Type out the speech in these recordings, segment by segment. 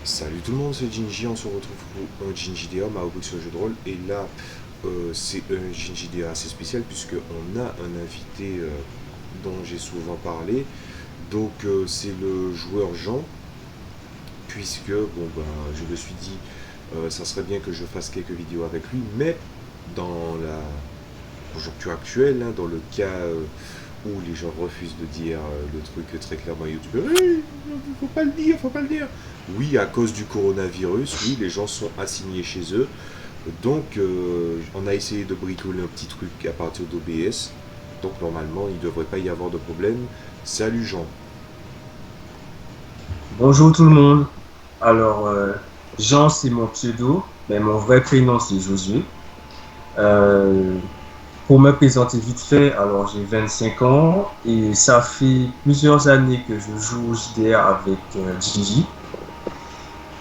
Salut tout le monde, c'est Ginji, on se retrouve pour un Ginji DA, ma rubrique sur le jeu de rôle. Et là, c'est un Ginji DA assez spécial puisqu'on a un invité dont j'ai souvent parlé. Donc c'est le joueur Jean, puisque bon ben je me suis dit ça serait bien que je fasse quelques vidéos avec lui, mais dans la conjoncture actuelle, hein, dans le cas où les gens refusent de dire le truc très clairement à YouTube, hey, faut pas le dire, faut pas le dire. Oui, à cause du coronavirus, oui, les gens sont assignés chez eux. Donc, on a essayé de bricoler un petit truc à partir d'OBS. Donc, normalement, il ne devrait pas y avoir de problème. Salut Jean. Bonjour tout le monde. Alors, Jean, c'est mon pseudo, mais mon vrai prénom, c'est Josué. Euh, pour me présenter vite fait, alors j'ai 25 ans et ça fait plusieurs années que je joue au JDR avec Gigi.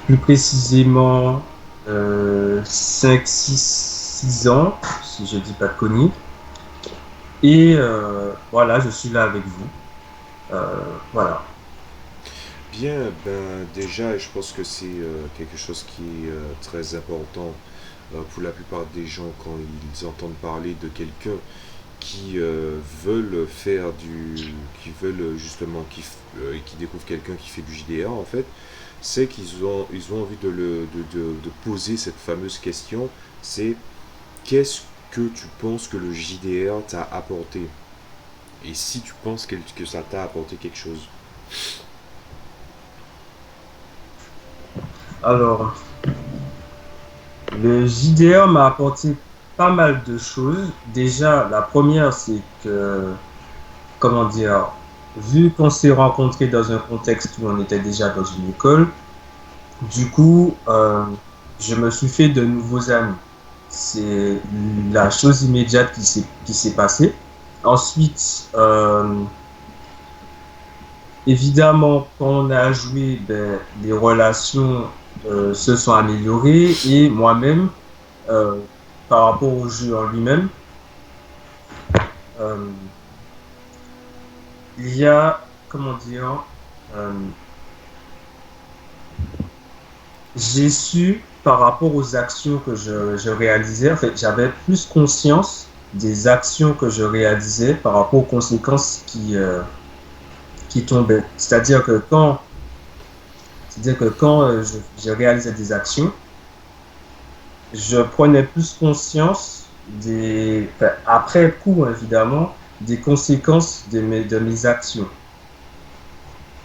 Plus précisément, 5, 6 ans, si je dis pas de conneries. Et voilà, je suis là avec vous. Voilà. Bien, ben déjà, je pense que c'est quelque chose qui est très important pour la plupart des gens quand ils entendent parler de quelqu'un qui veulent faire qui veulent justement, qui découvrent quelqu'un qui fait du JDR en fait, c'est ils ont envie de poser cette fameuse question, c'est qu'est-ce que tu penses que le JDR t'a apporté? Et si tu penses que ça t'a apporté quelque chose. Alors, le JDR m'a apporté pas mal de choses. Déjà, la première, c'est que, comment dire, vu qu'on s'est rencontrés dans un contexte où on était déjà dans une école, du coup, je me suis fait de nouveaux amis. C'est la chose immédiate qui s'est passée. Ensuite, évidemment, quand on a joué, ben, les relations se sont améliorées et moi-même, euh, par rapport au jeu en lui-même, euh, il y a, comment dire, euh, j'ai su par rapport aux actions que je réalisais, en fait, j'avais plus conscience des actions que je réalisais par rapport aux conséquences qui tombaient. C'est-à-dire que quand je réalisais des actions, je prenais plus conscience enfin, après coup, évidemment, des conséquences de mes actions.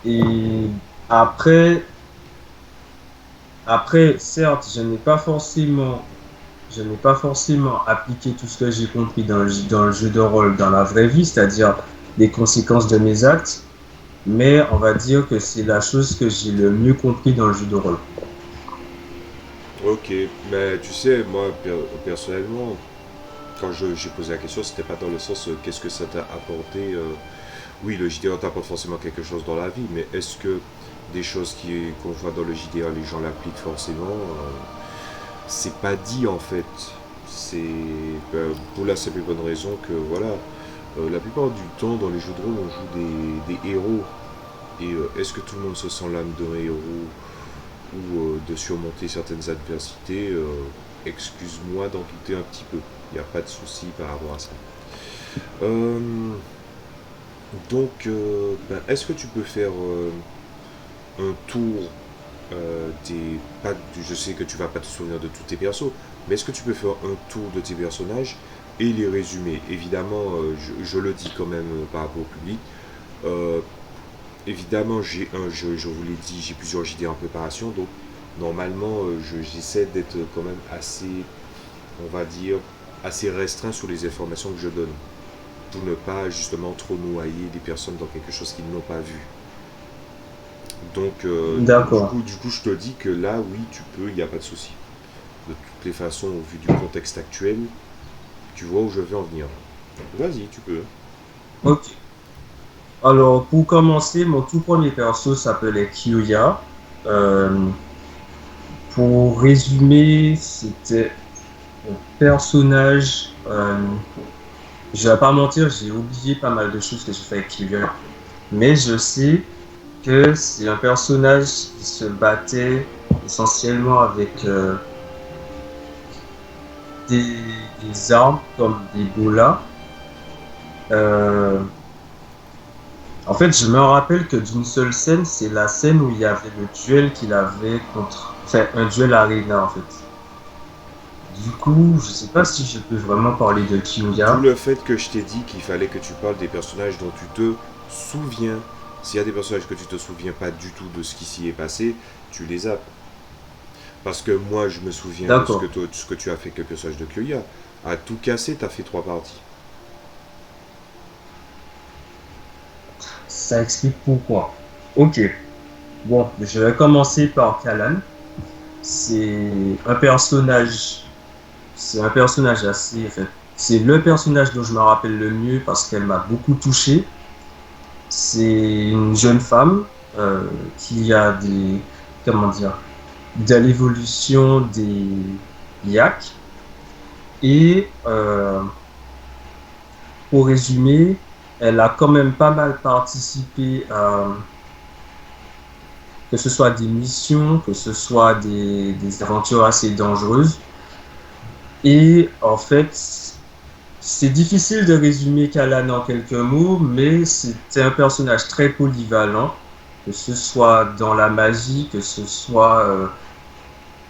Et après, certes, je n'ai pas forcément appliqué tout ce que j'ai compris dans le jeu de rôle dans la vraie vie, c'est-à-dire les conséquences de mes actes, mais on va dire que c'est la chose que j'ai le mieux compris dans le jeu de rôle. Ok, mais tu sais, moi personnellement, quand j'ai posé la question, c'était pas dans le sens qu'est-ce que ça t'a apporté. Oui, le JDR t'apporte forcément quelque chose dans la vie, mais est-ce que des choses qu'on voit dans le JDR, les gens l'appliquent forcément? C'est pas dit en fait. C'est pour la simple et bonne raison que voilà, la plupart du temps dans les jeux de rôle, on joue des héros. Et est-ce que tout le monde se sent l'âme d'un héros ou de surmonter certaines adversités? Excuse-moi d'en douter un petit peu. Il n'y a pas de souci par rapport à ça. Euh, ben, est-ce que tu peux faire un tour je sais que tu vas pas te souvenir de tous tes persos, mais est-ce que tu peux faire un tour de tes personnages et les résumer? Évidemment, je le dis quand même par rapport au public. Euh, Évidemment, je vous l'ai dit, j'ai plusieurs idées en préparation, donc normalement, j'essaie d'être quand même assez, on va dire, assez restreint sur les informations que je donne, pour ne pas justement trop noyer les personnes dans quelque chose qu'ils n'ont pas vu. Donc, D'accord. du coup, je te dis que là, oui, tu peux, il n'y a pas de souci. De toutes les façons, au vu du contexte actuel, tu vois où je veux en venir. Vas-y, tu peux. Ok. Alors, pour commencer, mon tout premier perso s'appelait Kyoya. Euh, pour résumer, c'était un personnage. Je vais pas mentir, j'ai oublié pas mal de choses que j'ai fait avec Kyoya. Mais je sais que c'est un personnage qui se battait. essentiellement avec des, des armes comme des bolas. Euh, En fait, je me rappelle que d'une seule scène, c'est la scène où il y avait le duel qu'il avait contre, enfin, un duel arena, en fait. Du coup, je sais pas si je peux vraiment parler de D'où Kiyoya. le fait que je t'ai dit qu'il fallait que tu parles des personnages dont tu te souviens. S'il y a des personnages que tu te souviens pas du tout de ce qui s'y est passé, tu les zappes. Parce que moi, je me souviens de D'accord. ce que tu as fait avec le personnage de Kyoya. À tout casser, t'as fait trois parties. Ça explique pourquoi. Ok. Bon, je vais commencer par Kalan. C'est un personnage, c'est un personnage assez, enfin, c'est le personnage dont je me rappelle le mieux parce qu'elle m'a beaucoup touché. C'est une jeune femme qui a des, comment dire, de l'évolution des Yak. Et pour résumer, elle a quand même pas mal participé à que ce soit des missions, que ce soit des aventures assez dangereuses. Et en fait, c'est difficile de résumer Kalan en quelques mots, mais c'était un personnage très polyvalent, que ce soit dans la magie, que ce soit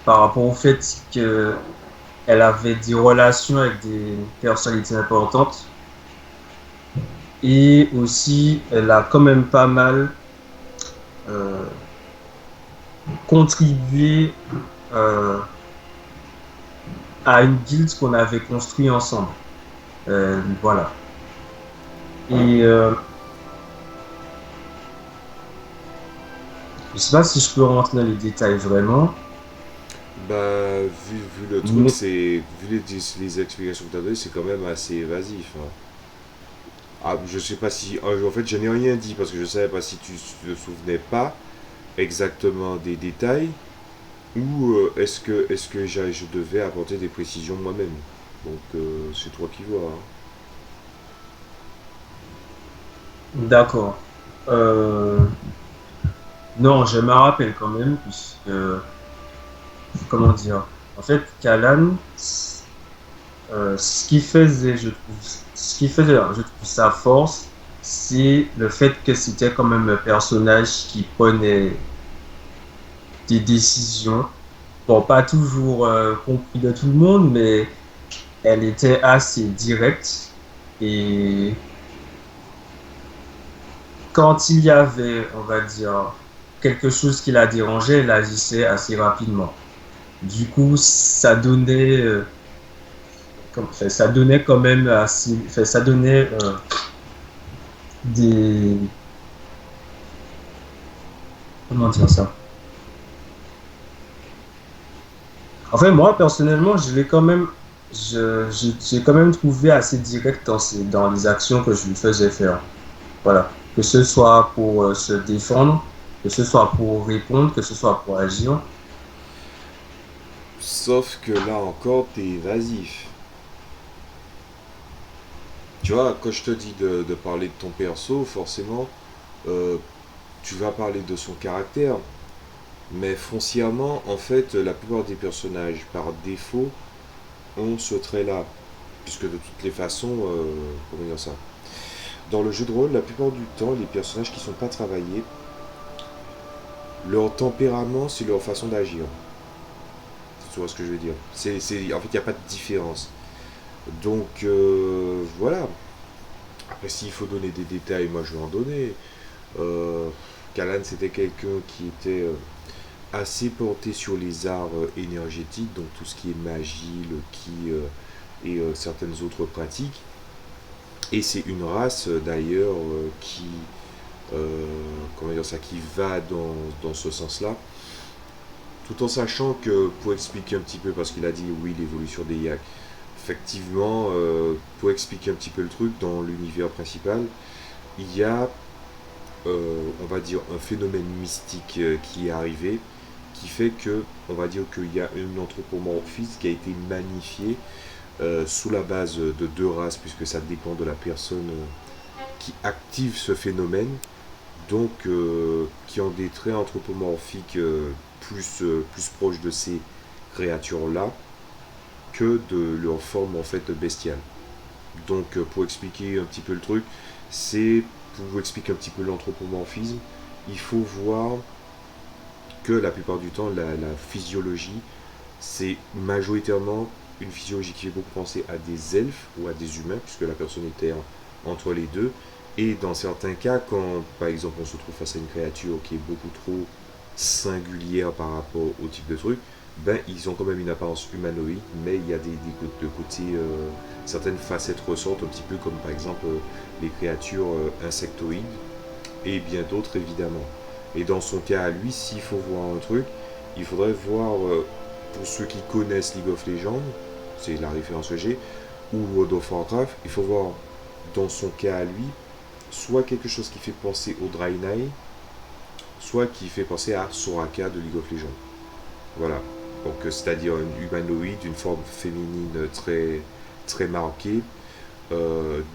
par rapport au fait qu'elle avait des relations avec des personnalités importantes. Et aussi, elle a quand même pas mal euh, contribué euh, à une guilde qu'on avait construite ensemble. Voilà. Et je sais pas si je peux rentrer dans les détails vraiment, Bah, vu le truc, mais les explications que tu as données, c'est quand même assez évasif, hein. Ah, je sais pas si. En fait, je n'ai rien dit parce que je savais pas si tu te souvenais pas exactement des détails ou est-ce que je devais apporter des précisions moi-même. Donc, c'est toi qui vois, hein. d'accord. Euh, non, je me rappelle quand même, puisque, comment dire, en fait, Kalan, ce qui faisait, je trouve, ce qui faisait, je trouve, sa force, c'est le fait que c'était quand même un personnage qui prenait des décisions. Bon, pas toujours compris de tout le monde, mais elle était assez directe. Et quand il y avait, on va dire, quelque chose qui la dérangeait, elle agissait assez rapidement. Du coup, enfin, ça donnait quand même assez, enfin, ça donnait des, comment dire ça? Enfin, moi, personnellement, je l'ai quand même, j'ai quand même trouvé assez direct dans les actions que je lui faisais faire. Voilà. Que ce soit pour se défendre, que ce soit pour répondre, que ce soit pour agir. Sauf que là encore, t'es évasif. Tu vois, quand je te dis de parler de ton perso, forcément, euh, tu vas parler de son caractère. Mais foncièrement, en fait, la plupart des personnages, par défaut, ont ce trait-là. Puisque de toutes les façons, comment dire ça? Dans le jeu de rôle, la plupart du temps, les personnages qui sont pas travaillés, leur tempérament, c'est leur façon d'agir. Tu vois ce que je veux dire? En fait, il n'y a pas de différence. Donc, voilà. Après, s'il faut donner des détails, moi je vais en donner. Euh, Kalan, c'était quelqu'un qui était assez porté sur les arts énergétiques, donc tout ce qui est magie, le ki et certaines autres pratiques. Et c'est une race d'ailleurs comment dire ça, qui va dans ce sens-là, tout en sachant que, pour expliquer un petit peu, parce qu'il a dit oui, l'évolution des Yak, effectivement, pour expliquer un petit peu le truc, dans l'univers principal, il y a, on va dire, un phénomène mystique qui est arrivé, qui fait que, on va dire qu'il y a un anthropomorphisme qui a été magnifié sous la base de deux races, puisque ça dépend de la personne qui active ce phénomène. donc qui ont des traits anthropomorphiques plus proches de ces créatures-là que de leur forme en fait bestiale. Donc pour expliquer un petit peu le truc, c'est pour vous expliquer un petit peu l'anthropomorphisme, il faut voir que la plupart du temps la physiologie, c'est majoritairement une physiologie qui fait beaucoup penser à des elfes ou à des humains, puisque la personne était entre les deux. Et dans certains cas, quand par exemple on se trouve face à une créature qui est beaucoup trop singulière par rapport au type de truc, ben ils ont quand même une apparence humanoïde, mais il y a de côté, certaines facettes ressortent un petit peu comme par exemple les créatures insectoïdes, et bien d'autres évidemment. Et dans son cas à lui, s'il faut voir un truc, il faudrait voir, pour ceux qui connaissent League of Legends, c'est la référence que j'ai, ou World of Warcraft, il faut voir dans son cas à lui, soit quelque chose qui fait penser au Draenei, soit qui fait penser à Soraka de League of Legends. Voilà. Donc c'est-à-dire une humanoïde, une forme féminine très marquée,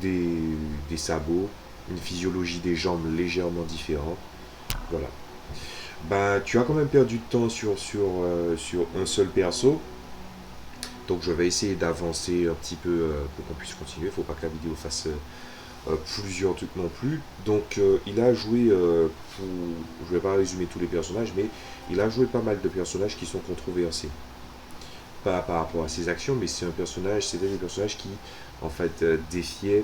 des sabots, une physiologie des jambes légèrement différente. Voilà. Bah, tu as quand même perdu de temps sur un seul perso. Donc je vais essayer d'avancer un petit peu pour qu'on puisse continuer. Il ne faut pas que la vidéo fasse plusieurs trucs non plus. Donc il a joué, je ne vais pas résumer tous les personnages, mais il a joué pas mal de personnages qui sont controversés. Pas par rapport à ses actions, mais c'était des personnages qui en fait défiaient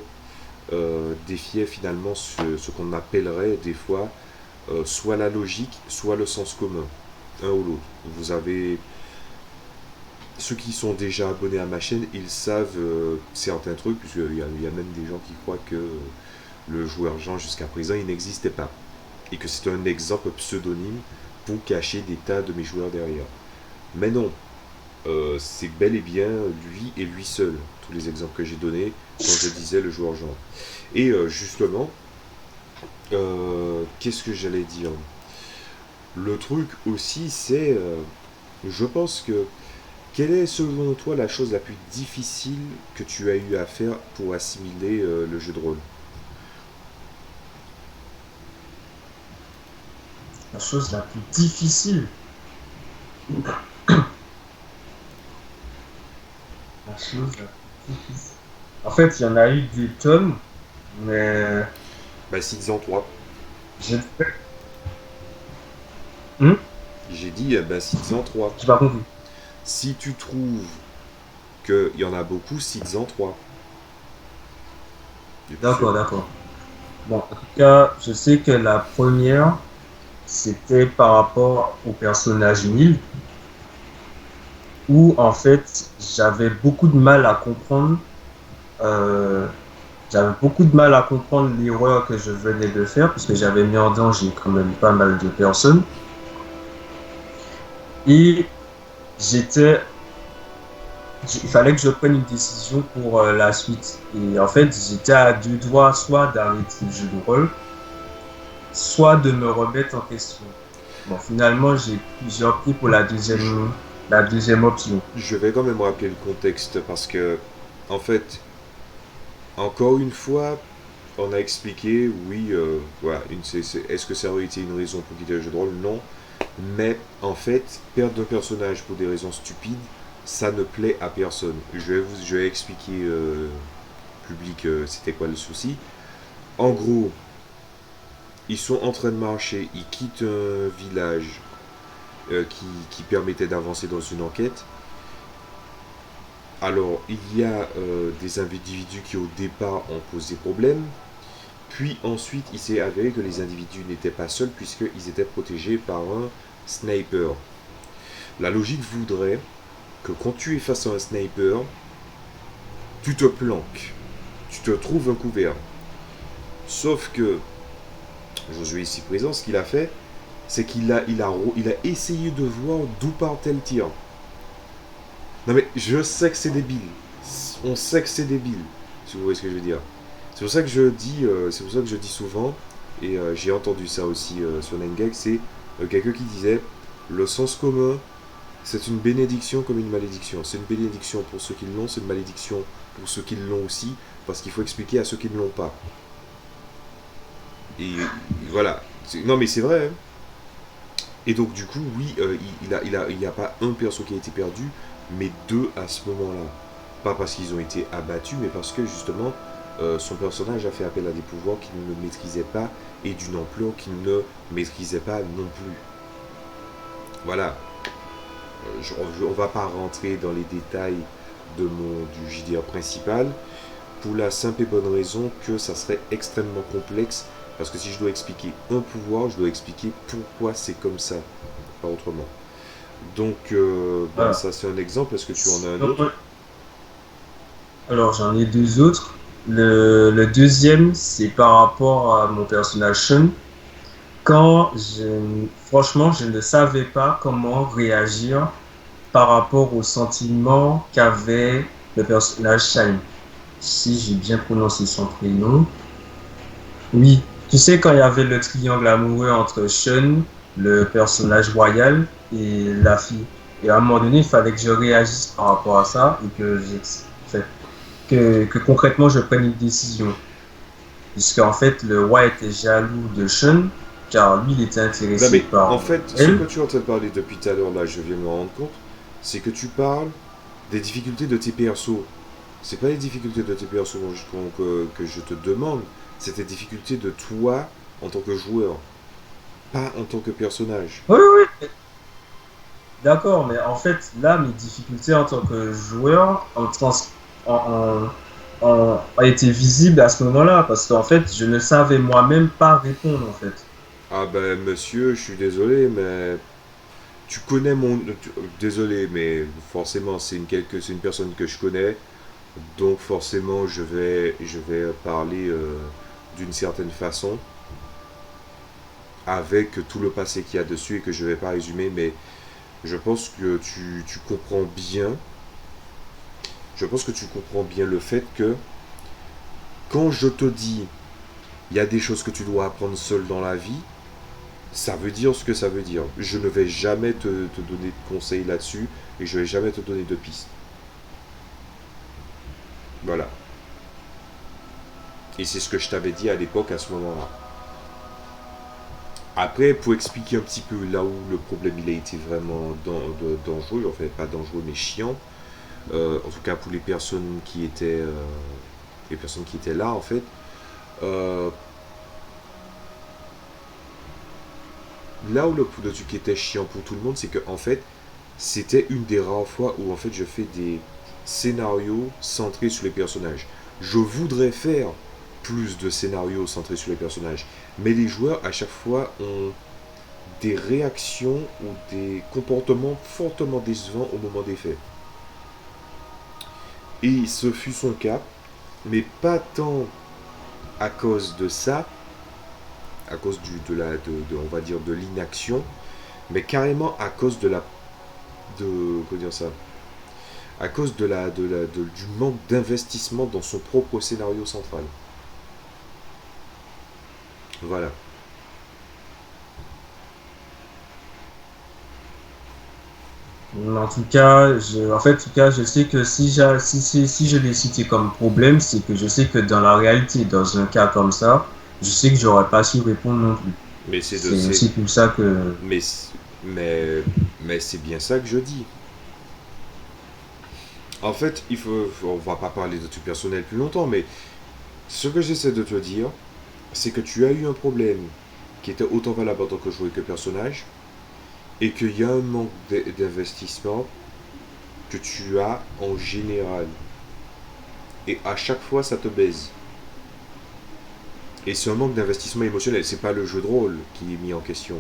finalement ce qu'on appellerait des fois soit la logique, soit le sens commun, un ou l'autre. Vous avez ceux qui sont déjà abonnés à ma chaîne, ils savent certains trucs, puisqu'il y a même des gens qui croient que le joueur Jean jusqu'à présent il n'existait pas, et que c'est un exemple pseudonyme pour cacher des tas de mes joueurs derrière. Mais non, c'est bel et bien lui et lui seul, tous les exemples que j'ai donnés quand je disais le joueur Jean. Et justement, qu'est-ce que j'allais dire? Le truc aussi, c'est, je pense que, quelle est selon toi la chose la plus difficile que tu as eu à faire pour assimiler le jeu de rôle? La chose la plus difficile. La chose la plus difficile. En fait, il y en a eu des tonnes, mais Bah, Citizen 3. j'ai fait. Hmm. J'ai dit, bah, Citizen 3. J'ai pas compris. Si tu trouves qu'il y en a beaucoup, Citizen 3. Et puis, D'accord, d'accord. Bon, en tout cas, je sais que la première, c'était par rapport au personnage Neil, où en fait, euh, j'avais beaucoup de mal à comprendre l'erreur que je venais de faire, puisque j'avais mis en danger quand même pas mal de personnes. Et j'étais, il fallait que je prenne une décision pour la suite. Et en fait, j'étais à deux doigts soit d'arrêter le jeu de rôle, soit de me remettre en question. Bon, finalement, j'ai opté pour la deuxième option. je vais quand même rappeler le contexte parce que, en fait, encore une fois, on a expliqué, oui, voilà, est-ce que ça aurait été une raison pour quitter le jeu de rôle? Non. Mais en fait, perdre un personnage pour des raisons stupides, ça ne plaît à personne. Je vais expliquer public c'était quoi le souci. En gros, ils sont en train de marcher, ils quittent un village qui permettait d'avancer dans une enquête. Alors, il y a des individus qui au départ ont posé problème, puis ensuite il s'est avéré que les individus n'étaient pas seuls puisqu'ils étaient protégés par un sniper. La logique voudrait que quand tu es face à un sniper, tu te planques, tu te trouves un couvert. Sauf que Josué ici présent, ce qu'il a fait, c'est qu'il a essayé de voir d'où partait le tir. Non mais je sais que c'est débile. On sait que c'est débile, si vous voyez ce que je veux dire. C'est pour ça que je dis souvent, et j'ai entendu ça aussi sur Nengag, c'est quelqu'un qui disait le sens commun, c'est une bénédiction comme une malédiction. C'est une bénédiction pour ceux qui l'ont, c'est une malédiction pour ceux qui l'ont aussi, parce qu'il faut expliquer à ceux qui ne l'ont pas. Et voilà. Non, mais c'est vrai, hein. Et donc, du coup, oui, il y a pas un perso qui a été perdu, mais deux à ce moment-là. Pas parce qu'ils ont été abattus, mais parce que justement, son personnage a fait appel à des pouvoirs qu'il ne maîtrisait pas et d'une ampleur qu'il ne maîtrisait pas non plus. Voilà. On va pas rentrer dans les détails du JDR principal pour la simple et bonne raison que ça serait extrêmement complexe. Parce que si je dois expliquer un pouvoir, je dois expliquer pourquoi c'est comme ça, pas autrement. Donc, ben, Voilà. ça c'est un exemple. Est-ce que tu en as un autre? Alors, j'en ai deux autres. Le deuxième, c'est par rapport à mon personnage Sean. Franchement, je ne savais pas comment réagir par rapport aux sentiments qu'avait le personnage Shine. Si j'ai bien prononcé son prénom. Oui, tu sais, quand il y avait le triangle amoureux entre Sean, le personnage royal, et la fille. Et à un moment donné, il fallait que je réagisse par rapport à ça et que concrètement je prenne une décision. Puisqu'en fait, le roi était jaloux de Sean, car lui, il était Non intéressé mais en par fait, ce que elle. tu es en train de parler depuis tout à l'heure, là, je viens de me rendre compte, c'est que tu parles des difficultés de tes persos. C'est pas les difficultés de tes persos que je te demande, c'est tes difficultés de toi en tant que joueur, pas en tant que personnage. Oui, oui, oui, d'accord, mais en fait, là, mes difficultés en tant que joueur ont été visibles à ce moment-là, parce qu'en fait, je ne savais moi-même pas répondre, en fait. Ah ben monsieur, je suis désolé, mais tu connais désolé, mais forcément c'est une personne que je connais, donc forcément je vais parler d'une certaine façon avec tout le passé qu'il y a dessus et que je vais pas résumer, mais je pense que tu comprends bien. Je pense que tu comprends bien le fait que quand je te dis il y a des choses que tu dois apprendre seul dans la vie, ça veut dire ce que ça veut dire. Je ne vais jamais te donner de conseils là-dessus et je ne vais jamais te donner de pistes. Voilà. Et c'est ce que je t'avais dit à l'époque à ce moment-là. Après, pour expliquer un petit peu là où le problème il a été vraiment dangereux, enfin pas dangereux mais chiant, en tout cas pour les personnes qui étaient là en fait, euh, là où le truc était chiant pour tout le monde, c'est que en fait, c'était une des rares fois où en fait je fais des scénarios centrés sur les personnages. Je voudrais faire plus de scénarios centrés sur les personnages, mais les joueurs à chaque fois ont des réactions ou des comportements fortement décevants au moment des faits. Et ce fut son cas, mais pas tant à cause de ça, à cause on va dire de l'inaction, mais carrément à cause comment dire ça, à cause du manque d'investissement dans son propre scénario central. Voilà. En tout cas, je sais que si je l'ai cité comme problème, c'est que je sais que dans la réalité, dans un cas comme ça, je sais que j'aurais pas su répondre non plus. Mais C'est aussi pour ça que, mais, mais, mais c'est bien ça que je dis. En fait, on va pas parler de trucs personnels plus longtemps, mais ce que j'essaie de te dire, c'est que tu as eu un problème qui était autant valable en tant que joueur que personnage, et qu'il y a un manque d'investissement que tu as en général. Et à chaque fois, ça te baise. Et c'est un manque d'investissement émotionnel. C'est pas le jeu de rôle qui est mis en question.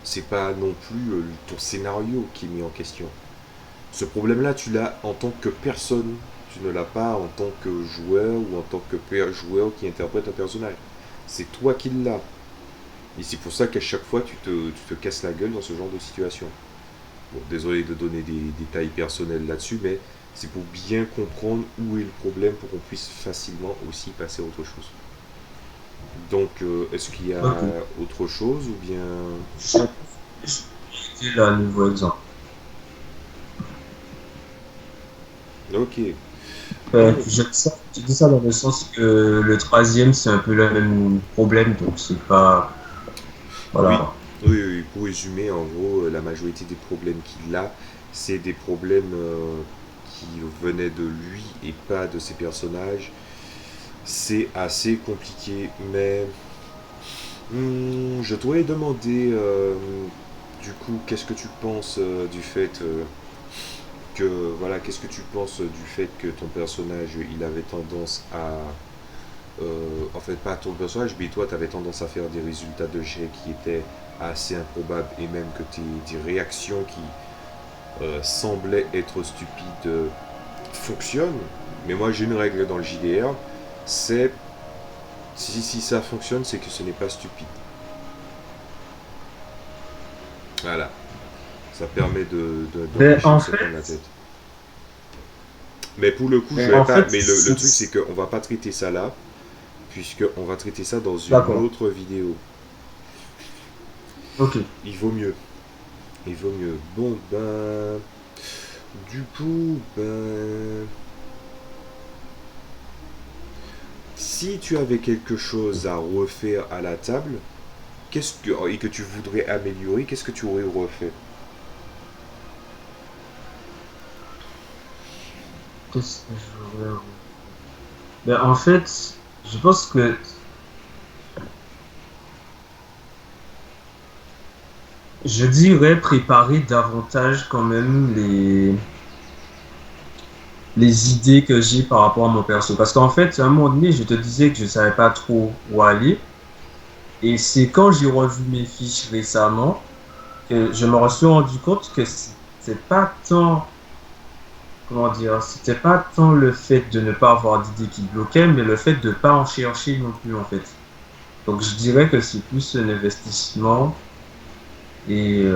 C'est pas non plus ton scénario qui est mis en question. Ce problème-là, tu l'as en tant que personne. Tu ne l'as pas en tant que joueur ou en tant que joueur qui interprète un personnage. C'est toi qui l'as. Et c'est pour ça qu'à chaque fois, tu te casses la gueule dans ce genre de situation. Bon, désolé de donner des détails personnels là-dessus, mais c'est pour bien comprendre où est le problème pour qu'on puisse facilement aussi passer à autre chose. Donc, est-ce qu'il y a ok, autre chose ou bien... c'est un nouveau exemple. Ok. Je dis ça dans le sens que le troisième, c'est un peu le même problème, donc c'est pas. Oui, Voilà. oui, oui, pour résumer, en gros, la majorité des problèmes qu'il a, c'est des problèmes qui venaient de lui et pas de ses personnages. C'est assez compliqué, mais je t'aurais demandé, du coup, qu'est-ce que tu penses du fait qu'est-ce que tu penses du fait que ton personnage, il avait tendance à, en fait, pas ton personnage, mais toi, tu avais tendance à faire des résultats de jet qui étaient assez improbables et même que tes réactions qui semblaient être stupides fonctionnent. Mais moi, j'ai une règle dans le JDR, c'est si ça fonctionne, c'est que ce n'est pas stupide. Voilà. Ça permet Ben, d'empêcher de en se prendre la fait, tête. Mais pour le coup, je ben, vais en pas. fait, Mais le truc, c'est qu'on va pas traiter ça là, puisqu'on va traiter ça dans une d'accord. autre vidéo. Ok. Il vaut mieux. Il vaut mieux. Bon, ben. Du coup, ben. Si tu avais quelque chose à refaire à la table, et que tu voudrais améliorer, qu'est-ce que tu aurais refait? Qu'est-ce que je voudrais... Ben, en fait, je pense que je dirais préparer davantage quand même les idées que j'ai par rapport à mon perso. Parce qu'en fait, à un moment donné, je te disais que je savais pas trop où aller. Et c'est quand j'ai revu mes fiches récemment que je me suis rendu compte que c'est pas tant, comment dire, c'était pas tant le fait de ne pas avoir d'idées qui bloquait, mais le fait de ne pas en chercher non plus, en fait. Donc, je dirais que c'est plus un investissement et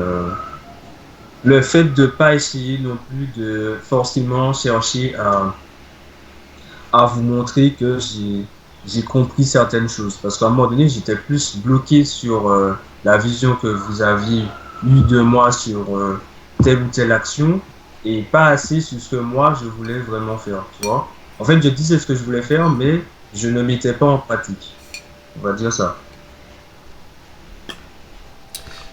le fait de ne pas essayer non plus de forcément chercher à vous montrer que j'ai compris certaines choses. Parce qu'à un moment donné, j'étais plus bloqué sur la vision que vous aviez eue de moi sur telle ou telle action et pas assez sur ce que moi, je voulais vraiment faire, tu vois. En fait, je disais ce que je voulais faire, mais je ne mettais pas en pratique. On va dire ça.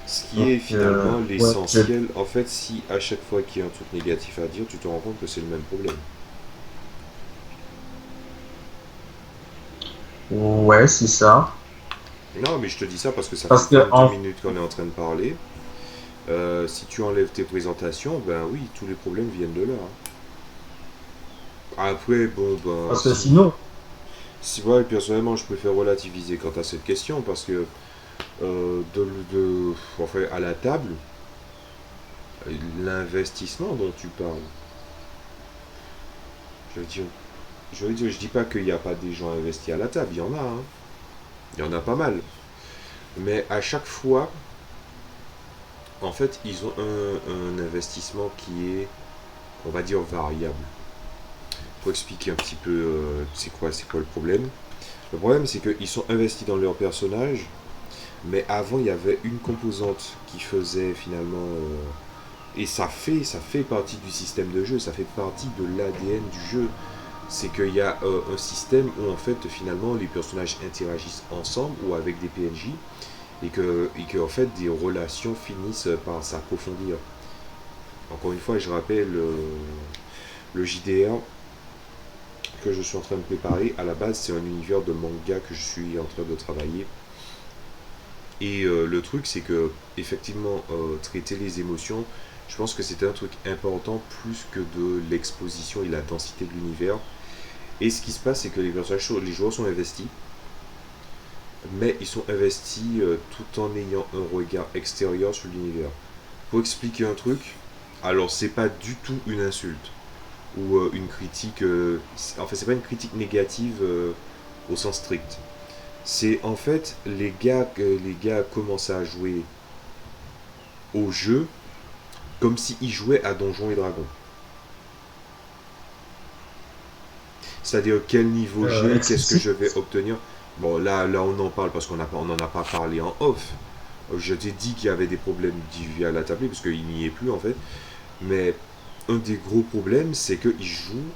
Ce qui Donc, est finalement ouais, l'essentiel, en fait, si à chaque fois qu'il y a un truc négatif à dire, tu te rends compte que c'est le même problème. ouais, c'est ça. Non, mais je te dis ça parce que ça fait Parce que, 22 minutes qu'on est en train de parler. Si tu enlèves tes présentations, ben oui, tous les problèmes viennent de là, hein. Après, bon, ben, parce que sinon, ouais, personnellement, je préfère relativiser quant à cette question parce que, enfin, à la table, l'investissement dont tu parles, je veux dire, je dis pas qu'il n'y a pas des gens investis à la table, il y en a, hein. Il y en a pas mal. Mais à chaque fois, en fait, ils ont un investissement qui est, on va dire, variable. Pour expliquer un petit peu c'est quoi le problème. Le problème, c'est qu'ils sont investis dans leur personnage, mais avant, il y avait une composante qui faisait finalement. Et ça fait partie du système de jeu, ça fait partie de l'ADN du jeu. C'est qu'il y a un système où en fait finalement les personnages interagissent ensemble ou avec des PNJ et que en fait des relations finissent par s'approfondir. Encore une fois, je rappelle le JDR que je suis en train de préparer. À la base, c'est un univers de manga que je suis en train de travailler. Et le truc, c'est que effectivement, traiter les émotions, je pense que c'est un truc important plus que de l'exposition et la densité de l'univers. Et ce qui se passe, c'est que les joueurs sont investis, mais ils sont investis tout en ayant un regard extérieur sur l'univers. Pour expliquer un truc, alors c'est pas du tout une insulte ou une critique. En fait, c'est pas une critique négative au sens strict. C'est en fait les gars commencent à jouer au jeu comme s'ils jouaient à Donjons et Dragons. C'est-à-dire quel niveau j'ai, qu'est-ce que je explicite. vais obtenir. Bon, là on en parle parce on n'en a pas parlé en off. Je t'ai dit qu'il y avait des problèmes d'IV à la table parce qu'il n'y est plus en fait. Mais un des gros problèmes, c'est qu'ils jouent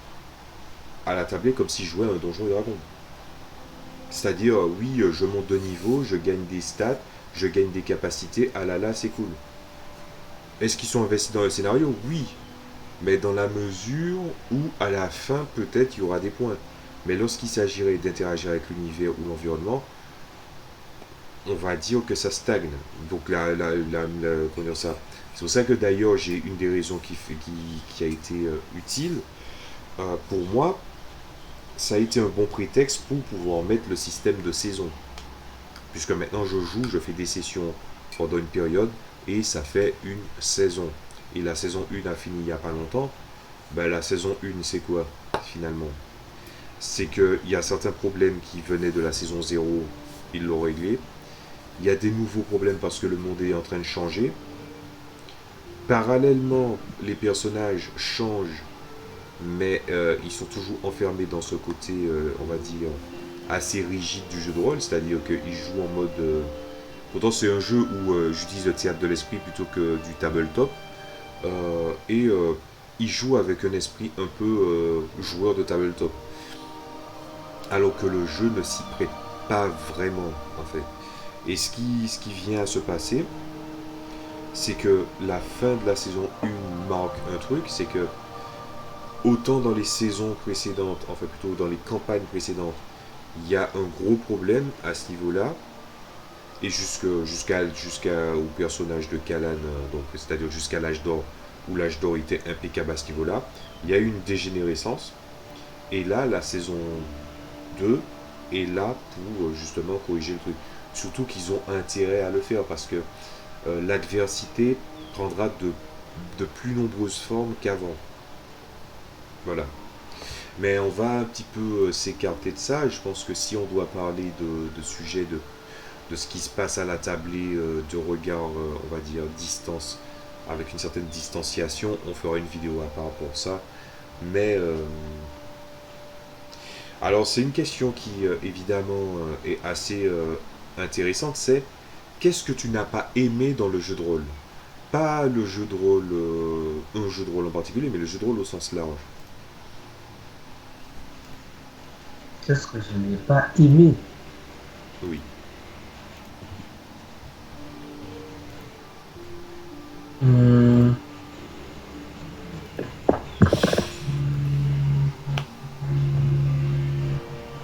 à la tablée comme s'ils jouaient à un Donjon et Dragon. C'est-à-dire, oui, je monte de niveau, je gagne des stats, je gagne des capacités, ah là là, c'est cool. Est-ce qu'ils sont investis dans le scénario? Oui, mais dans la mesure où, à la fin, peut-être, il y aura des points. Mais lorsqu'il s'agirait d'interagir avec l'univers ou l'environnement, on va dire que ça stagne. Donc, comment dire ça? C'est pour ça que d'ailleurs, j'ai une des raisons qui a été utile. Pour moi, ça a été un bon prétexte pour pouvoir mettre le système de saison. Puisque maintenant, je fais des sessions pendant une période, et ça fait une saison. Et la saison 1 a fini il n'y a pas longtemps. Ben, la saison 1, c'est quoi, finalement? C'est qu'il y a certains problèmes qui venaient de la saison 0, ils l'ont réglé. Il y a des nouveaux problèmes parce que le monde est en train de changer. Parallèlement, les personnages changent, mais ils sont toujours enfermés dans ce côté, on va dire, assez rigide du jeu de rôle, c'est-à-dire qu'ils jouent en mode... pourtant, c'est un jeu où j'utilise le théâtre de l'esprit plutôt que du tabletop, et ils jouent avec un esprit un peu joueur de tabletop, alors que le jeu ne s'y prête pas vraiment, en fait. Et ce qui vient à se passer, c'est que la fin de la saison 1 marque un truc, c'est que autant dans les saisons précédentes, enfin plutôt dans les campagnes précédentes, il y a un gros problème à ce niveau-là, et jusqu'au personnage de Callan, donc c'est-à-dire jusqu'à l'âge d'or, où l'âge d'or était impeccable à ce niveau-là, il y a eu une dégénérescence, et là, la saison 2 est là pour justement corriger le truc. Surtout qu'ils ont intérêt à le faire, parce que l'adversité prendra de plus nombreuses formes qu'avant. Voilà. Mais on va un petit peu s'écarter de ça, et je pense que si on doit parler de sujets de ce qui se passe à la tablée, de regard, on va dire, distance, avec une certaine distanciation, on fera une vidéo à part pour ça. Mais, alors c'est une question qui, évidemment, est assez intéressante, c'est qu'est-ce que tu n'as pas aimé dans le jeu de rôle? Pas le jeu de rôle, un jeu de rôle en particulier, mais le jeu de rôle au sens large. Qu'est-ce que je n'ai pas aimé? Oui. Hmm,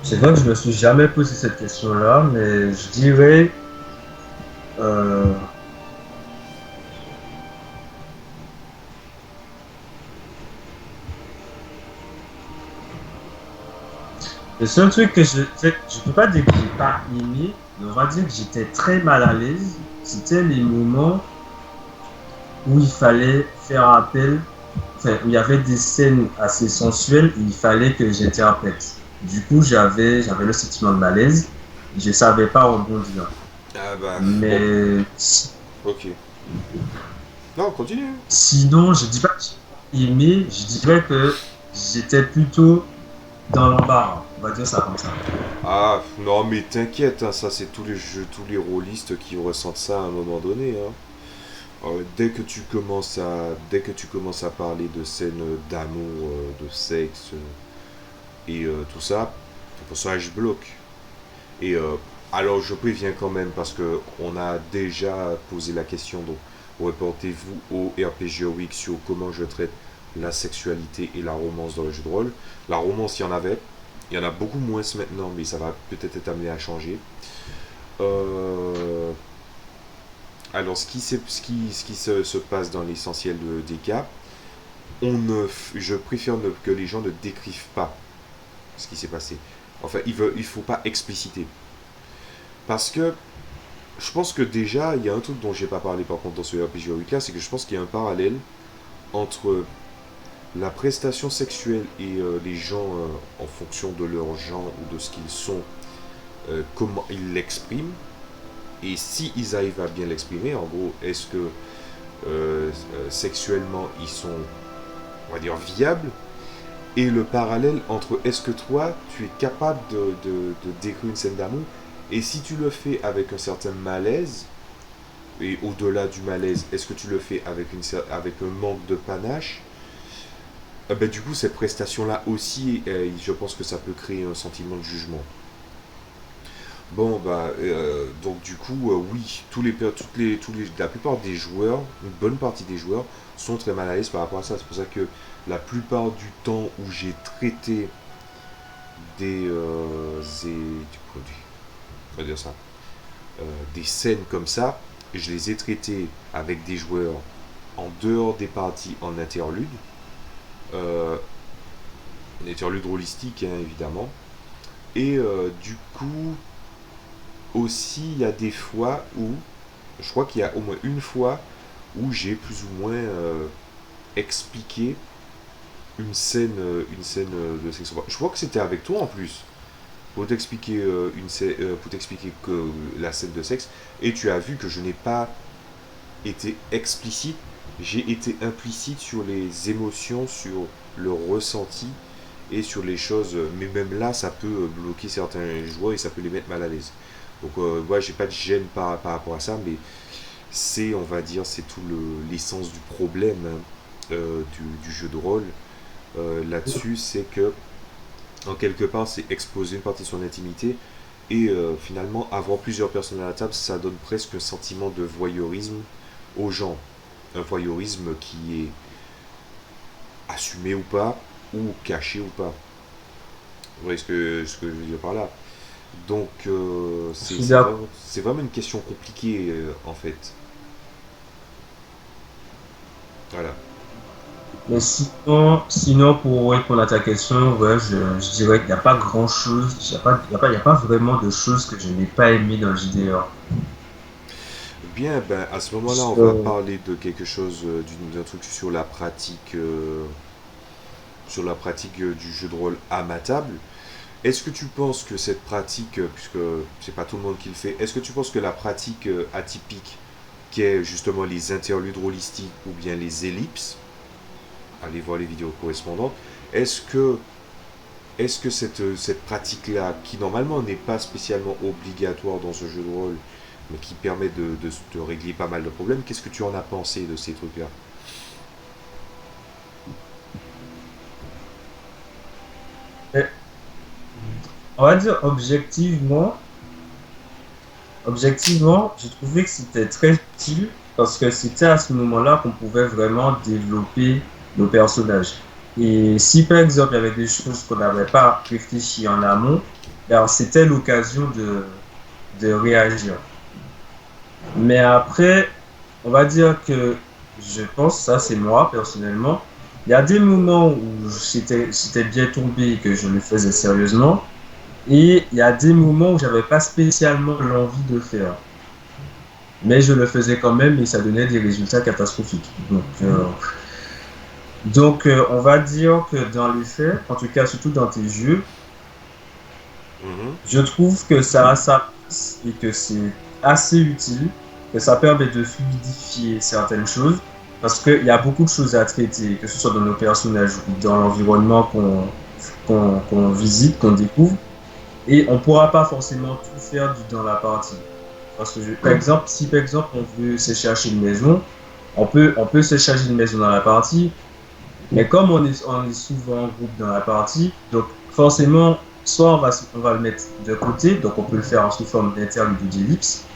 C'est vrai que je me suis jamais posé cette question-là, mais je dirais, euh, le seul truc que je peux pas dire que j'ai pas aimé, mais on va dire que j'étais très mal à l'aise. C'était les moments où il fallait faire appel, enfin, où il y avait des scènes assez sensuelles et il fallait que j'interprète. Du coup, j'avais le sentiment de malaise. Je savais pas rebondir. Ah bah, bon, Mais ok. Non, continue. sinon, je dis pas que j'ai aimé, je dirais que j'étais plutôt dans l'embarras. On va dire ça comme ça. Ah, non, mais t'inquiète, hein, ça c'est tous les jeux, tous les rôlistes qui ressentent ça à un moment donné, hein. Dès que tu commences à parler de scènes d'amour, de sexe, et tout ça, ton personnage bloque. Et alors je préviens quand même parce que on a déjà posé la question, donc reportez-vous au RPG Week sur comment je traite la sexualité et la romance dans le jeu de rôle. La romance, il y en avait, il y en a beaucoup moins maintenant, mais ça va peut-être être amené à changer. Euh, alors ce qui se passe dans l'essentiel des cas, je préfère que les gens ne décrivent pas ce qui s'est passé. Enfin, il faut pas expliciter. Parce que je pense que déjà, il y a un truc dont j'ai pas parlé par contre dans ce RPG 8 là, c'est que je pense qu'il y a un parallèle entre la prestation sexuelle et les gens, en fonction de leur genre ou de ce qu'ils sont, comment ils l'expriment, et si ils arrivent à bien l'exprimer, en gros, est-ce que sexuellement ils sont, on va dire, viables, et le parallèle entre est-ce que toi tu es capable de décrire une scène d'amour, et si tu le fais avec un certain malaise, et au-delà du malaise, est-ce que tu le fais avec un manque de panache? Ben, du coup, cette prestation-là aussi, je pense que ça peut créer un sentiment de jugement. Bon, bah, donc du coup, oui, la plupart des joueurs, une bonne partie des joueurs, sont très mal à l'aise par rapport à ça. C'est pour ça que la plupart du temps où j'ai traité on va dire ça, des scènes comme ça, je les ai traitées avec des joueurs en dehors des parties en interlude, euh, en interlude rôlistique, hein, évidemment. Et du coup, aussi, il y a des fois où, je crois qu'il y a au moins une fois où j'ai plus ou moins expliqué une scène de sexe. Je crois que c'était avec toi en plus, pour t'expliquer pour t'expliquer que la scène de sexe, et tu as vu que je n'ai pas été explicite, j'ai été implicite sur les émotions, sur le ressenti et sur les choses. Mais même là, ça peut bloquer certains joueurs et ça peut les mettre mal à l'aise. Donc, moi, j'ai pas de gêne par rapport à ça, mais c'est, on va dire, c'est tout l'essence du problème, hein, du jeu de rôle là-dessus, c'est que, en quelque part, c'est exposer une partie de son intimité. Et finalement, avoir plusieurs personnes à la table, ça donne presque un sentiment de voyeurisme aux gens. Un voyeurisme qui est assumé ou pas, ou caché ou pas. Vous voyez ce que je veux dire par là. Donc, Je suis d'accord. c'est vraiment une question compliquée, en fait. Voilà. Mais sinon, pour répondre à ta question, ouais, je dirais qu'il n'y a pas grand-chose, il y a pas vraiment de choses que je n'ai pas aimé dans le JDR. Bien, ben, à ce moment-là, on va Euh, parler de quelque chose, d'un truc sur la pratique du jeu de rôle à ma table. Est-ce que tu penses que cette pratique, puisque c'est pas tout le monde qui le fait, est-ce que tu penses que la pratique atypique, qui est justement les interludes rôlistiques ou bien les ellipses, allez voir les vidéos correspondantes, est-ce que, est-ce que cette pratique-là, qui normalement n'est pas spécialement obligatoire dans ce jeu de rôle, mais qui permet de régler pas mal de problèmes, qu'est-ce que tu en as pensé de ces trucs-là? mais on va dire objectivement, j'ai trouvé que c'était très utile parce que c'était à ce moment-là qu'on pouvait vraiment développer nos personnages. Et si par exemple il y avait des choses qu'on n'avait pas réfléchi en amont, alors c'était l'occasion de réagir. Mais après, on va dire que je pense, ça c'est moi personnellement, il y a des moments où c'était bien tombé et que je le faisais sérieusement, et il y a des moments où j'avais pas spécialement l'envie de le faire. Mais je le faisais quand même et ça donnait des résultats catastrophiques. On va dire que dans les faits, en tout cas surtout dans tes jeux, Mhm. je trouve que ça a sa place et que c'est assez utile, que ça permet de fluidifier certaines choses, parce qu'il y a beaucoup de choses à traiter, que ce soit dans nos personnages ou dans l'environnement qu'on visite, qu'on découvre, et on ne pourra pas forcément tout faire dans la partie. Parce que, par exemple, si par exemple on veut se chercher une maison, on peut se chercher une maison dans la partie, mais comme on est souvent en groupe dans la partie, donc forcément, soit on va le mettre de côté, donc on peut le faire sous forme d'interlude ou d'ellipse,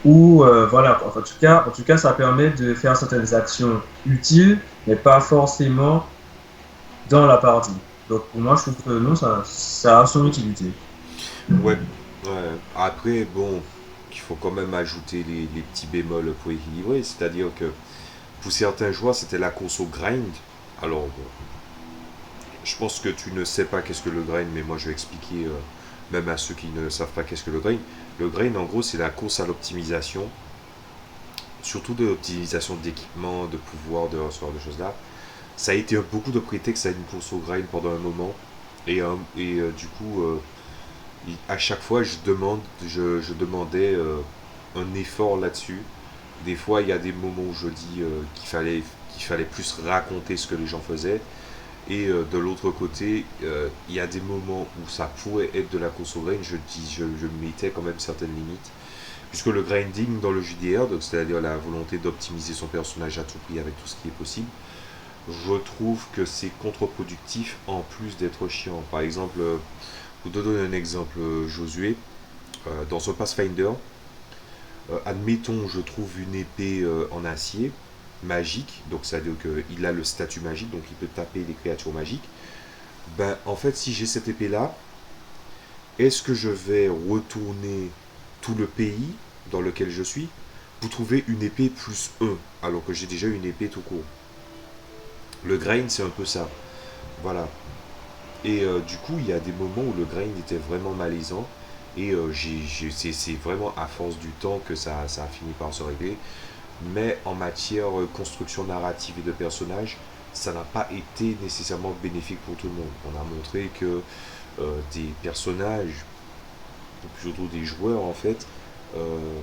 ou voilà, en tout cas, ça permet de faire certaines actions utiles, mais pas forcément dans la partie. Donc pour moi, je trouve que non, ça a son utilité. Ouais, ouais. Après, bon, il faut quand même ajouter les petits bémols pour équilibrer. C'est-à-dire que pour certains joueurs, c'était la course au grind. Alors, bon, je pense que tu ne sais pas qu'est-ce que le grind, mais moi je vais expliquer même à ceux qui ne savent pas qu'est-ce que le grind. Le grind, en gros, c'est la course à l'optimisation, surtout de l'optimisation d'équipement, de pouvoir, de ce genre de choses-là. Ça a été beaucoup de prétextes à une course au grind pendant un moment. Du coup, à chaque fois, je demandais un effort là-dessus. Des fois, il y a des moments où je dis qu'il fallait plus raconter ce que les gens faisaient. Et de l'autre côté, il y a des moments où ça pourrait être de la course au grind. Je mettais quand même certaines limites. Puisque le grinding dans le JDR, donc c'est-à-dire la volonté d'optimiser son personnage à tout prix avec tout ce qui est possible, je trouve que c'est contre-productif en plus d'être chiant. Par exemple, pour te donner un exemple, Josué, dans un Pathfinder, admettons, je trouve une épée en acier, magique, donc ça veut dire qu'il a le statut magique, donc il peut taper des créatures magiques. Ben, en fait, si j'ai cette épée-là, est-ce que je vais retourner tout le pays dans lequel je suis pour trouver une épée plus 1, alors que j'ai déjà une épée tout court? Le grind, c'est un peu ça. Voilà. Et du coup, il y a des moments où le grind était vraiment malaisant. Et c'est vraiment à force du temps que ça a fini par se régler. Mais en matière construction narrative et de personnages, ça n'a pas été nécessairement bénéfique pour tout le monde. On a montré que des personnages, ou plutôt des joueurs en fait, euh,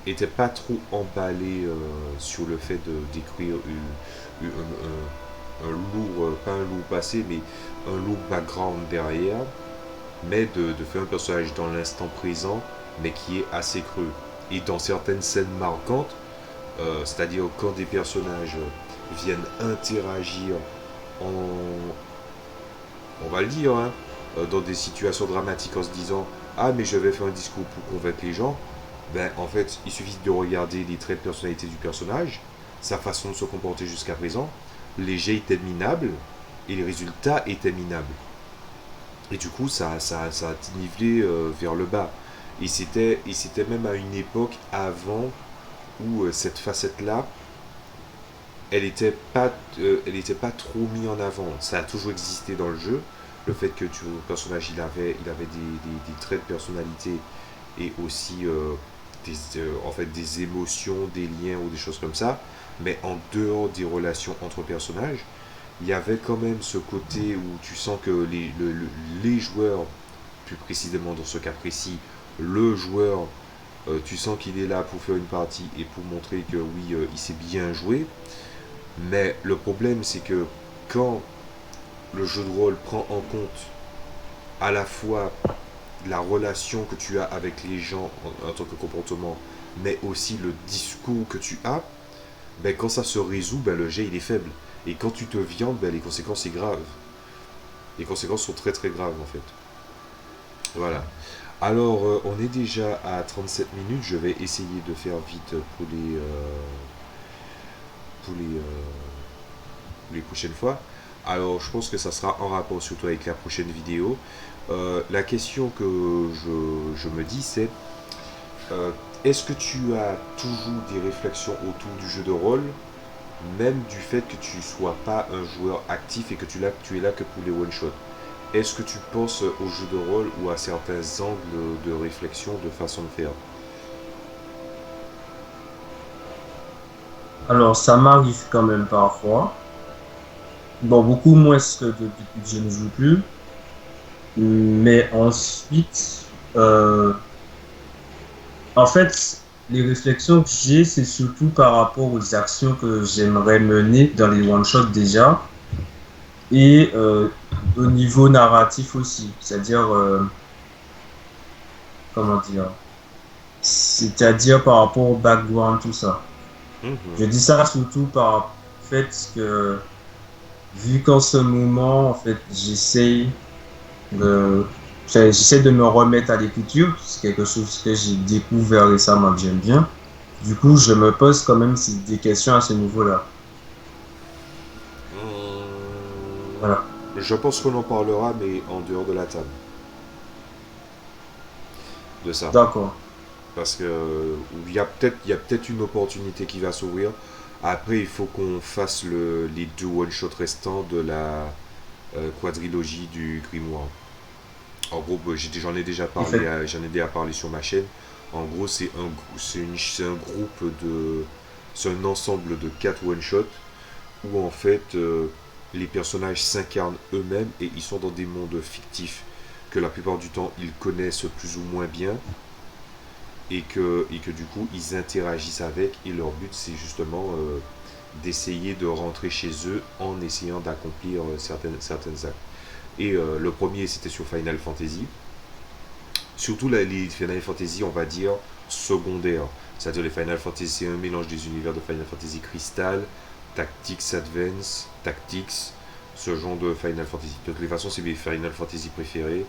étaient pas trop emballés sur le fait de décrire un lourd, pas un lourd passé, mais un lourd background derrière, mais de faire un personnage dans l'instant présent, mais qui est assez creux. Et dans certaines scènes marquantes, c'est-à-dire quand des personnages viennent interagir en, on va le dire, hein, dans des situations dramatiques en se disant ah mais je vais faire un discours pour convaincre les gens, ben en fait il suffit de regarder les traits de personnalité du personnage, sa façon de se comporter jusqu'à présent, les jets étaient minables et les résultats étaient minables. Et du coup ça a nivelé vers le bas. Et c'était même à une époque avant où cette facette-là, elle était pas trop mise en avant. Ça a toujours existé dans le jeu. Le fait que le personnage il avait des traits de personnalité et aussi en fait, des émotions, des liens ou des choses comme ça. Mais en dehors des relations entre personnages, il y avait quand même ce côté où tu sens que les joueurs, plus précisément dans ce cas précis, le joueur, tu sens qu'il est là pour faire une partie et pour montrer que oui, il sait bien jouer. Mais le problème, c'est que quand le jeu de rôle prend en compte à la fois la relation que tu as avec les gens en tant que comportement, mais aussi le discours que tu as, ben, quand ça se résout, ben, le jet il est faible. Et quand tu te viandes, ben, les conséquences c'est grave. Les conséquences sont très très graves en fait. Voilà. Alors, on est déjà à 37 minutes. Je vais essayer de faire vite pour les prochaines fois. Alors, je pense que ça sera en rapport surtout avec la prochaine vidéo. La question que je me dis, c'est euh, est-ce que tu as toujours des réflexions autour du jeu de rôle, même du fait que tu ne sois pas un joueur actif et que tu es là que pour les one-shots? Est-ce que tu penses au jeu de rôle ou à certains angles de réflexion, de façon de faire? Alors, ça m'arrive quand même parfois. Bon, beaucoup moins que depuis que je ne joue plus. Mais ensuite, en fait, les réflexions que j'ai, c'est surtout par rapport aux actions que j'aimerais mener dans les one-shots déjà et au niveau narratif aussi. C'est-à-dire, comment dire, c'est-à-dire par rapport au background, tout ça. Je Mhm. dis ça surtout par le fait que, vu qu'en ce moment, en fait, de, j'essaie de me remettre à l'écriture. C'est quelque chose que j'ai découvert récemment que j'aime bien. Du coup, je me pose quand même des questions à ce niveau-là. Voilà. Je pense qu'on en parlera, mais en dehors de la table, de ça. D'accord. Parce que il y a peut-être une opportunité qui va s'ouvrir. Après, il faut qu'on fasse les deux one-shots restants de la quadrilogie du Grimoire. En gros, bah, j'en ai déjà parlé, Effect- j'en ai déjà parlé sur ma chaîne. En gros, c'est un groupe c'est un ensemble de 4 one-shots où en fait les personnages s'incarnent eux-mêmes et ils sont dans des mondes fictifs que la plupart du temps ils connaissent plus ou moins bien et que du coup ils interagissent avec et leur but c'est justement d'essayer de rentrer chez eux en essayant d'accomplir certaines actes. Et le premier c'était sur Final Fantasy. Surtout les Final Fantasy, on va dire, secondaires. C'est-à-dire les Final Fantasy, c'est un mélange des univers de Final Fantasy Crystal, Tactics Advance, Tactics, ce genre de Final Fantasy. De toutes les façons, c'est mes Final Fantasy préférés.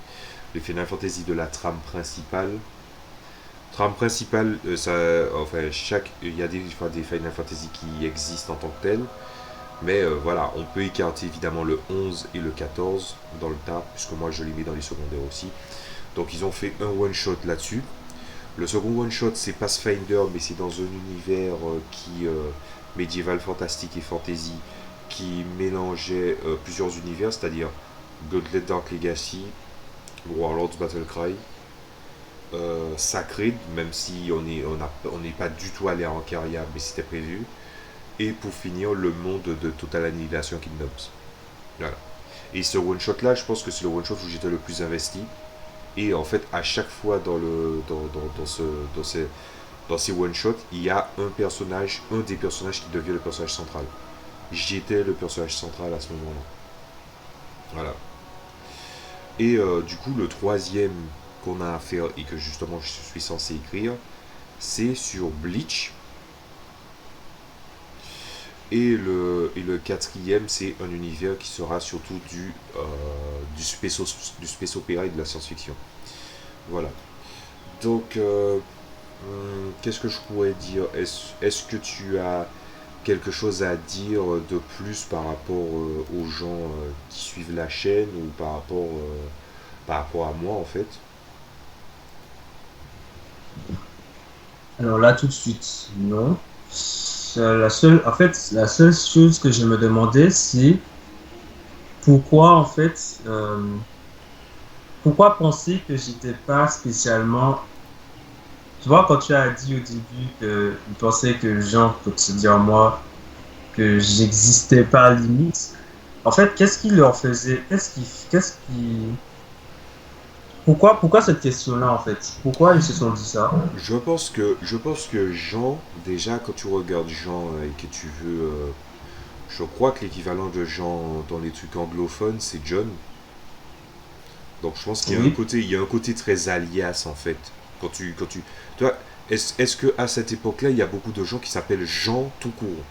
Les Final Fantasy de la trame principale, Trame principale, enfin, il y a des Final Fantasy qui existent en tant que tels, mais voilà, on peut écarter évidemment le 11 et le 14 dans le tas, puisque moi je les mets dans les secondaires aussi. Donc ils ont fait un one-shot là-dessus. Le second one-shot, c'est Pathfinder, mais c'est dans un univers médiéval, fantastique et fantasy, qui mélangeait plusieurs univers, c'est-à-dire Gauntlet Dark Legacy, Warlords Battlecry, Sacred, même si on n'est pas du tout allé en Caria, mais c'était prévu, et pour finir, le monde de Total Annihilation Kingdoms. Voilà. Et ce one-shot là, je pense que c'est le one-shot où j'étais le plus investi. Et en fait, à chaque fois dans ces one-shots, il y a un des personnages qui devient le personnage central. J'étais le personnage central à ce moment-là. Voilà. Et du coup, le troisième qu'on a à faire et que justement je suis censé écrire, c'est sur Bleach. Et le quatrième, c'est un univers qui sera surtout du space opéra et de la science-fiction. Voilà. Donc, qu'est-ce que je pourrais dire? Est-ce que tu as quelque chose à dire de plus par rapport aux gens qui suivent la chaîne ou par rapport à moi en fait? Alors là, tout de suite, non. En fait, la seule chose que je me demandais, c'est pourquoi, en fait, pourquoi penser que j'étais pas spécialement. Tu vois, quand tu as dit au début que tu pensais que Jean peut te dire moi que j'existais pas à la limite, en fait, qu'est-ce qui leur faisait, pourquoi cette question-là, en fait? Pourquoi ils se sont dit ça? Je pense que Jean, déjà quand tu regardes Jean et que tu veux, je crois que l'équivalent de Jean dans les trucs anglophones, c'est John. Donc je pense Oui, il y a un côté très alias en fait. Tu vois, est-ce que à cette époque-là, il y a beaucoup de gens qui s'appellent Jean tout court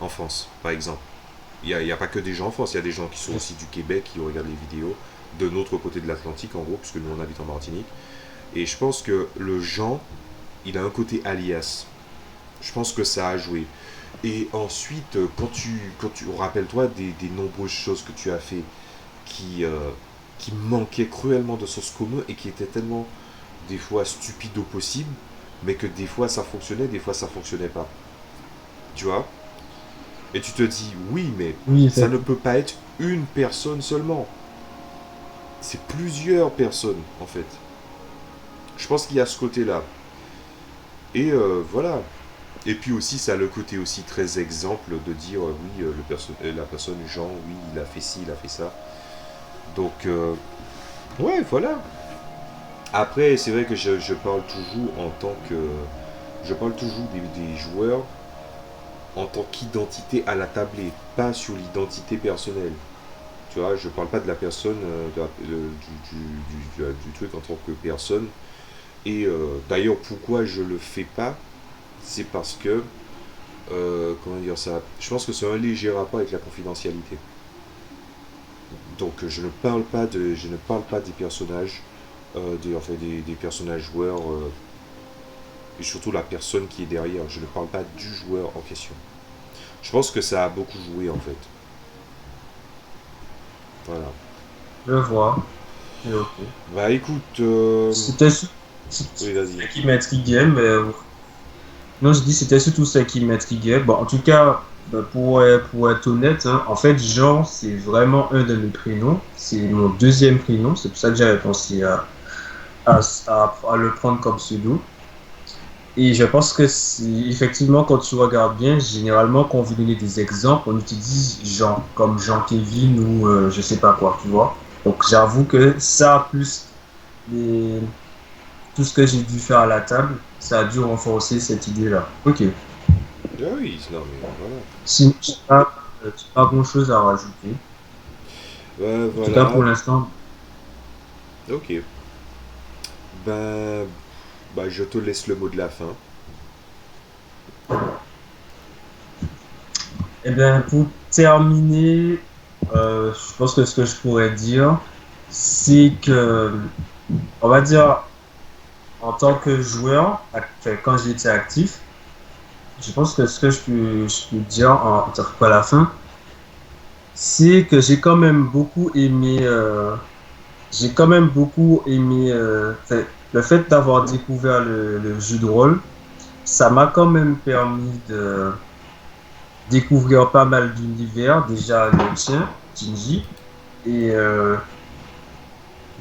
en France, par exemple? Il y a pas que des gens en France, il y a des gens qui sont aussi du Québec qui regardent les vidéos de notre côté de l'Atlantique en gros, puisque nous on habite en Martinique. Et je pense que le Jean, il a un côté alias. Je pense que ça a joué. Et ensuite, quand tu rappelle-toi des nombreuses choses que tu as fait qui, euh, qui manquaient cruellement de sens commun et qui étaient tellement des fois stupides au possible, mais que des fois ça fonctionnait, des fois ça fonctionnait pas. Tu vois? Et tu te dis, oui, mais oui, ça ne peut pas être une personne seulement. C'est plusieurs personnes, en fait. Je pense qu'il y a ce côté-là. Et voilà. Et puis aussi, ça a le côté aussi très exemple de dire, oui, la personne Jean, oui, il a fait ci, il a fait ça. Donc, ouais, voilà. Après, c'est vrai que je parle toujours en tant que... Je parle toujours des joueurs en tant qu'identité à la tablée, pas sur l'identité personnelle. Tu vois, je parle pas de la personne, du truc en tant que personne. Et d'ailleurs, pourquoi je le fais pas, c'est parce que, comment dire ça, je pense que c'est un léger rapport avec la confidentialité. Donc je ne parle pas des personnages, enfin des personnages joueurs, et surtout la personne qui est derrière. Je ne parle pas du joueur en question. Je pense que ça a beaucoup joué en fait. Voilà. je vois. Et ok. Bah écoute, C'était sur- c'est oui vas-y. ce qui m'intriguait, mais non, je dis c'était surtout ça qui m'intriguait. Bon, en tout cas, bah, pour être honnête, hein, en fait, Jean, c'est vraiment un de mes prénoms. C'est mon deuxième prénom. C'est pour ça que j'avais pensé à le prendre comme pseudo. Et je pense que effectivement, quand tu regardes bien, généralement, quand on veut donner des exemples, on utilise Jean, comme Jean-Kévin ou je sais pas quoi, tu vois. Donc, j'avoue que ça, plus les, tout ce que j'ai dû faire à la table, ça a dû renforcer cette idée-là. Ok. Ah oui, non mais voilà. Sinon, j'ai pas grand-chose à rajouter. En tout cas, pour Voilà. l'instant, Ok. Ben, bah, je te laisse le mot de la fin. eh bien, pour terminer, je pense que ce que je pourrais dire, c'est que, on va dire, en tant que joueur, enfin, quand j'étais actif, je pense que ce que je peux dire en tout cas à la fin, c'est que j'ai quand même beaucoup aimé enfin, le fait d'avoir découvert le jeu de rôle. Ça m'a quand même permis de découvrir pas mal d'univers, déjà le tien, Jinji, et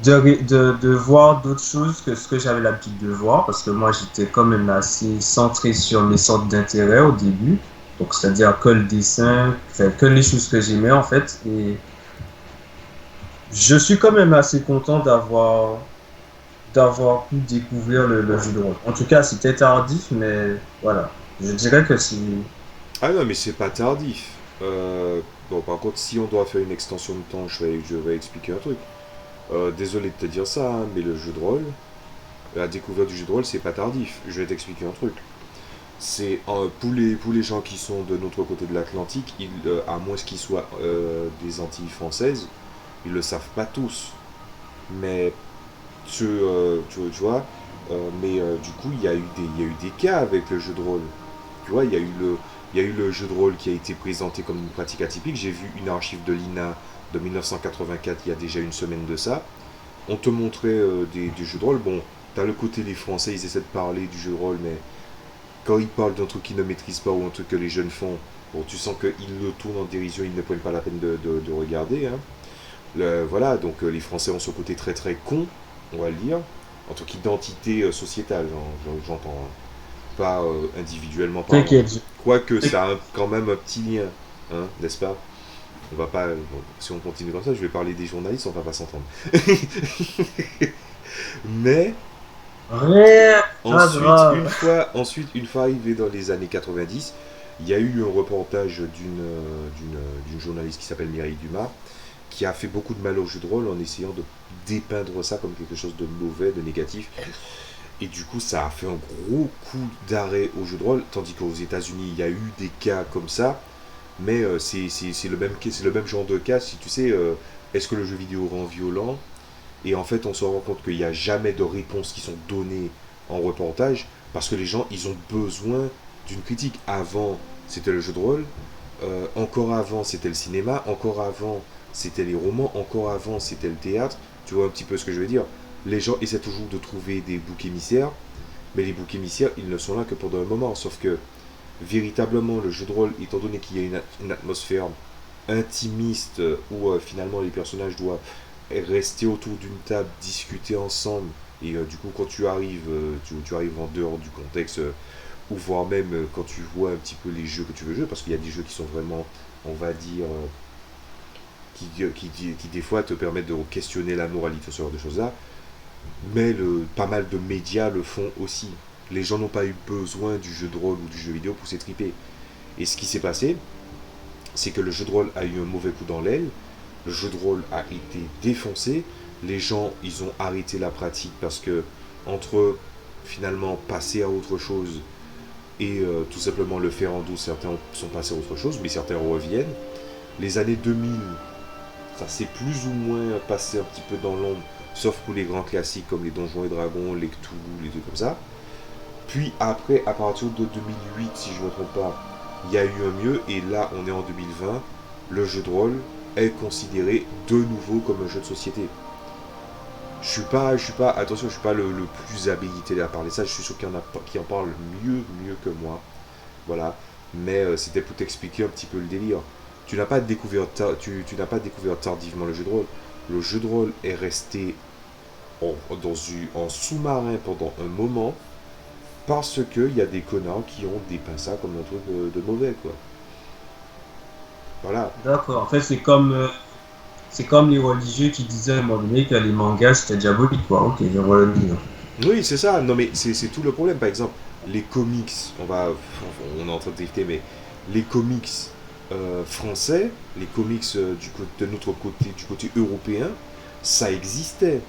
de voir d'autres choses que ce que j'avais l'habitude de voir, parce que moi j'étais quand même assez centré sur mes centres d'intérêt au début, donc c'est-à-dire que le dessin, enfin, que les choses que j'aimais en fait, et je suis quand même assez content d'avoir pu découvrir le jeu de rôle. En tout cas, c'était tardif, mais voilà, je dirais que c'est... Ah non, mais c'est pas tardif. Bon, par contre, si on doit faire une extension de temps, je vais expliquer un truc. Désolé de te dire ça, hein, mais le jeu de rôle, la découverte du jeu de rôle, c'est pas tardif. Je vais t'expliquer un truc. C'est pour les gens qui sont de notre côté de l'Atlantique, à moins qu'ils soient des Antilles françaises, ils le savent pas tous. Mais tu vois, du coup, il y a eu des cas avec le jeu de rôle. Tu vois, il y a eu le jeu de rôle qui a été présenté comme une pratique atypique. J'ai vu une archive de l'INA de 1984, il y a déjà une semaine de ça. On te montrait des jeux de rôle. Bon, t'as le côté des Français, ils essaient de parler du jeu de rôle, mais quand ils parlent d'un truc qu'ils ne maîtrisent pas ou un truc que les jeunes font, bon, tu sens qu'ils le tournent en dérision, ils ne prennent pas la peine de regarder. Hein. Voilà, donc les Français ont ce côté très très con, on va le dire, en tant qu'identité sociétale, j'entends, hein. Pas individuellement parlant. T'inquiète, Quoique ça a quand même un petit lien, hein, n'est-ce pas? On va pas, bon, si on continue comme ça, je vais parler des journalistes, on va pas s'entendre. Mais rien, pas grave. ensuite, une fois arrivé dans les années 90, il y a eu un reportage d'une journaliste qui s'appelle Mireille Dumas, qui a fait beaucoup de mal au jeu de rôle en essayant de dépeindre ça comme quelque chose de mauvais, de négatif. Et du coup, ça a fait un gros coup d'arrêt au jeu de rôle, tandis qu'aux États-Unis, il y a eu des cas comme ça, mais c'est le même genre de cas. Si tu sais, est-ce que le jeu vidéo rend violent? Et en fait, on se rend compte qu'il n'y a jamais de réponses qui sont données en reportage, parce que les gens, ils ont besoin d'une critique. Avant, c'était le jeu de rôle, encore avant, c'était le cinéma, encore avant, c'était les romans, encore avant, c'était le théâtre. Tu vois un petit peu ce que je veux dire? Les gens essaient toujours de trouver des boucs émissaires, mais les boucs émissaires, ils ne sont là que pendant un moment. Sauf que, véritablement, le jeu de rôle, étant donné qu'il y a une atmosphère intimiste où finalement les personnages doivent rester autour d'une table, discuter ensemble, et du coup, quand tu arrives en dehors du contexte, ou voire même quand tu vois un petit peu les jeux que tu veux jouer, parce qu'il y a des jeux qui sont vraiment, on va dire, qui des fois te permettent de questionner la moralité, ce genre de choses-là, mais pas mal de médias le font aussi. Les gens n'ont pas eu besoin du jeu de rôle ou du jeu vidéo pour s'étriper. Et ce qui s'est passé, c'est que le jeu de rôle a eu un mauvais coup dans l'aile, le jeu de rôle a été défoncé, les gens, ils ont arrêté la pratique parce que, entre finalement passer à autre chose et tout simplement le faire en douce, certains sont passés à autre chose, mais certains reviennent. Les années 2000, ça s'est plus ou moins passé un petit peu dans l'ombre, sauf pour les grands classiques comme les Donjons et Dragons, les Cthulhu, les trucs comme ça. Puis après, à partir de 2008, si je ne me trompe pas, il y a eu un mieux, et là on est en 2020, le jeu de rôle est considéré de nouveau comme un jeu de société. Attention, je suis pas le plus habilité à parler de ça, je suis sûr qu'il en parle mieux que moi. Voilà. Mais c'était pour t'expliquer un petit peu le délire. Tu n'as pas découvert tardivement le jeu de rôle. Le jeu de rôle est resté en sous-marin pendant un moment parce qu'il y a des connards qui ont dépeint ça comme un truc de mauvais, quoi. Voilà. D'accord. En fait, c'est comme les religieux qui disaient à un moment donné que les mangas c'était diabolique, quoi. Ok, je vois le dire. Oui, c'est ça. Non, mais c'est tout le problème. Par exemple, les comics, on est en train de drifter, mais les comics français, les comics de notre côté, du côté européen, ça existait.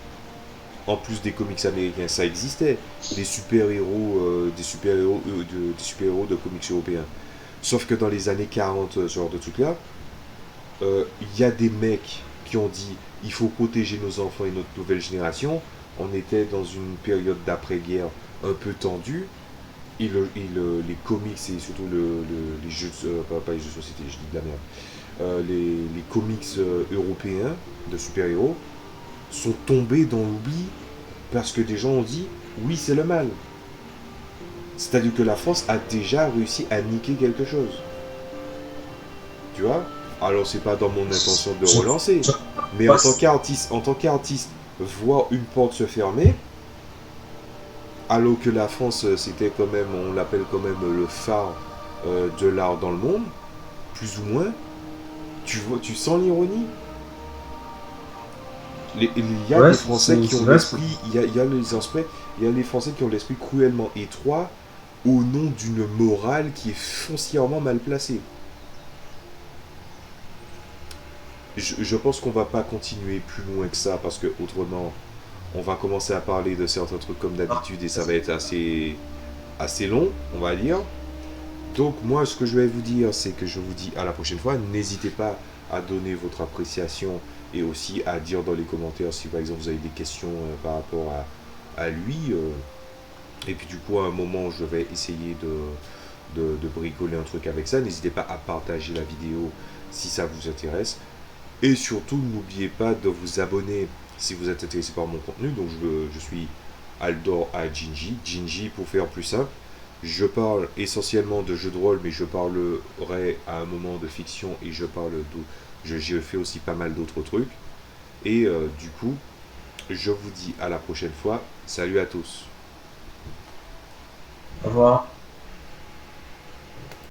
En plus des comics américains, ça existait. Des super-héros de comics européens. Sauf que dans les années 40, ce genre de trucs-là, il y a des mecs qui ont dit il faut protéger nos enfants et notre nouvelle génération. on était dans une période d'après-guerre un peu tendue, les comics et surtout les jeux, pas les jeux de société, je dis de la merde, les comics européens de super-héros sont tombés dans l'oubli parce que des gens ont dit oui, c'est le mal. C'est-à-dire que la France a déjà réussi à niquer quelque chose. Tu vois? Alors c'est pas dans mon intention de Je, relancer, je mais pense, en tant qu'artiste, voir une porte se fermer, alors que la France c'était quand même, on l'appelle quand même le phare de l'art dans le monde, plus ou moins. Tu vois, tu sens l'ironie. Il y a ouais, des Français qui c'est ont vrai. l'esprit, il y a les aspects, il y a les Français qui ont l'esprit cruellement étroit au nom d'une morale qui est foncièrement mal placée. Je pense qu'on va pas continuer plus loin que ça parce que autrement on va commencer à parler de certains trucs comme d'habitude et ça va être assez long, on va dire. Donc moi ce que je vais vous dire c'est que je vous dis à la prochaine fois, n'hésitez pas à donner votre appréciation et aussi à dire dans les commentaires si par exemple vous avez des questions par rapport à lui. Et puis du coup à un moment je vais essayer de bricoler un truc avec ça. N'hésitez pas à partager la vidéo si ça vous intéresse. Et surtout, n'oubliez pas de vous abonner si vous êtes intéressé par mon contenu. Donc, je suis Aldor à Ginji. Ginji, pour faire plus simple, je parle essentiellement de jeux de rôle, mais je parlerai à un moment de fiction et je fais aussi pas mal d'autres trucs. Et du coup, je vous dis à la prochaine fois. Salut à tous. Au revoir.